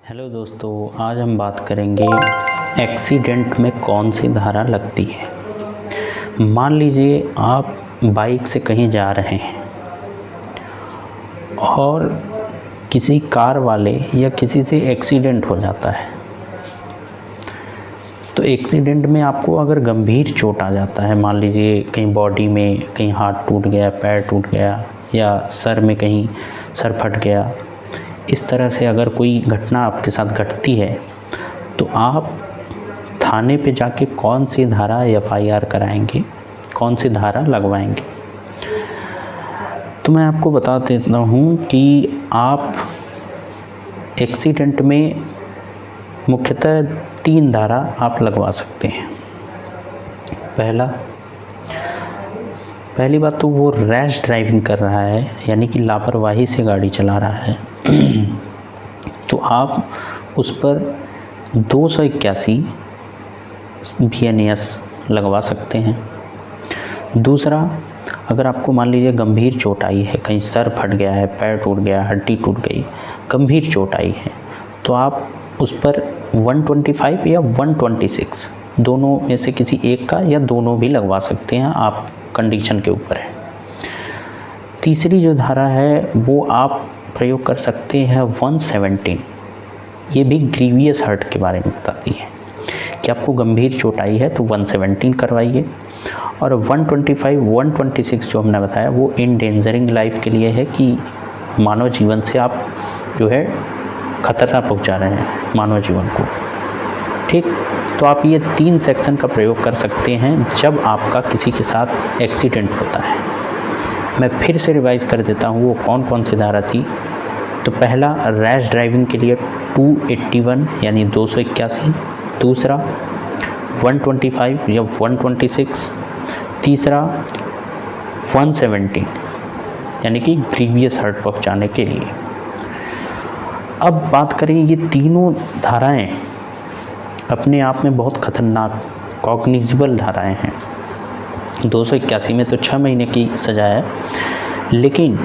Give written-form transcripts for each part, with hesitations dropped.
Hello दोस्तों, आज हम बात करेंगे एक्सीडेंट में कौन सी धारा लगती है। मान लीजिए आप बाइक से कहीं जा रहे हैं और किसी कार वाले या किसी से एक्सीडेंट हो जाता है। तो एक्सीडेंट में आपको अगर गंभीर चोट आ जाता है, मान लीजिए कहीं बॉडी में कहीं हाथ टूट गया, पैर टूट गया या सर में कहीं सर फट गया, इस तरह से अगर कोई घटना आपके साथ घटती है तो आप थाने पे जाके कौन सी धारा FIR कराएंगे, कौन सी धारा लगवाएंगे। तो मैं आपको बता देता हूँ कि आप एक्सीडेंट में मुख्यतः 3 धारा आप लगवा सकते हैं। पहली बात तो वो रैश ड्राइविंग कर रहा है, यानी कि लापरवाही से गाड़ी चला रहा है तो आप उस पर 281 BNS लगवा सकते हैं। दूसरा, अगर आपको मान लीजिए गंभीर चोट आई है, कहीं सर फट गया है, पैर टूट गया, हड्डी टूट गई, गंभीर चोट आई है, तो आप उस पर 125 या 126 दोनों में से किसी एक का या दोनों भी लगवा सकते हैं, आप कंडीशन के ऊपर है। तीसरी जो धारा है वो आप प्रयोग कर सकते हैं 117। ये भी ग्रीवियस हर्ट के बारे में बताती है कि आपको गंभीर चोट आई है तो 117 करवाइए। और 125, 126 जो हमने बताया वो इंडेंजरिंग लाइफ के लिए है कि मानव जीवन से आप जो है खतरा पहुंचा रहे हैं मानव जीवन को। ठीक, तो आप ये 3 सेक्शन का प्रयोग कर सकते हैं जब आपका किसी के साथ एक्सीडेंट होता है। मैं फिर से रिवाइज़ कर देता हूँ वो कौन कौन सी धारा थी। तो पहला, रैश ड्राइविंग के लिए 281 यानी 281। दूसरा 125 या 126। तीसरा 117 यानी कि ग्रीवियस हर्ट पहुंचाने के लिए। अब बात करें, ये तीनों धाराएं अपने आप में बहुत खतरनाक कॉग्निजेबल धाराएं हैं। 281 में तो 6 महीने की सज़ा है, लेकिन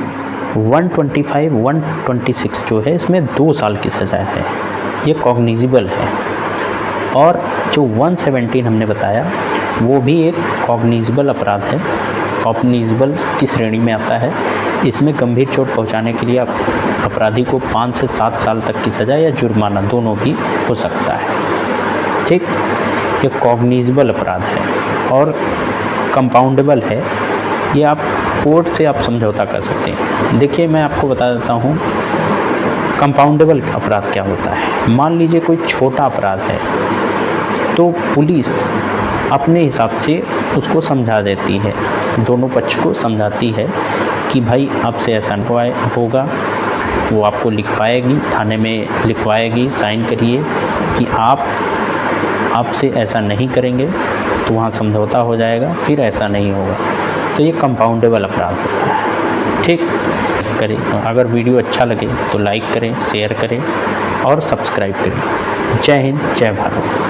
125, 126 जो है इसमें 2 साल की सज़ा है, ये कॉग्निजेबल है। और जो 117 हमने बताया वो भी एक कॉग्निजेबल अपराध है, कॉग्निजेबल की श्रेणी में आता है। इसमें गंभीर चोट पहुंचाने के लिए अपराधी को 5 से 7 साल तक की सज़ा या जुर्माना दोनों भी हो सकता है। ठीक, ये कॉग्निजेबल अपराध है और कंपाउंडेबल है। ये आप कोर्ट से आप समझौता कर सकते हैं। देखिए, मैं आपको बता देता हूँ कंपाउंडेबल अपराध क्या होता है। मान लीजिए कोई छोटा अपराध है तो पुलिस अपने हिसाब से उसको समझा देती है, दोनों पक्ष को समझाती है कि भाई आपसे ऐसा होगा। वो आपको लिखवाएगी, थाने में लिखवाएगी, साइन करिए कि आपसे ऐसा नहीं करेंगे, तो वहाँ समझौता हो जाएगा, फिर ऐसा नहीं होगा। तो ये कंपाउंडेबल अपराध होता है। ठीक, करें। अगर वीडियो अच्छा लगे तो लाइक करें, शेयर करें और सब्सक्राइब करें। जय हिंद, जय भारत।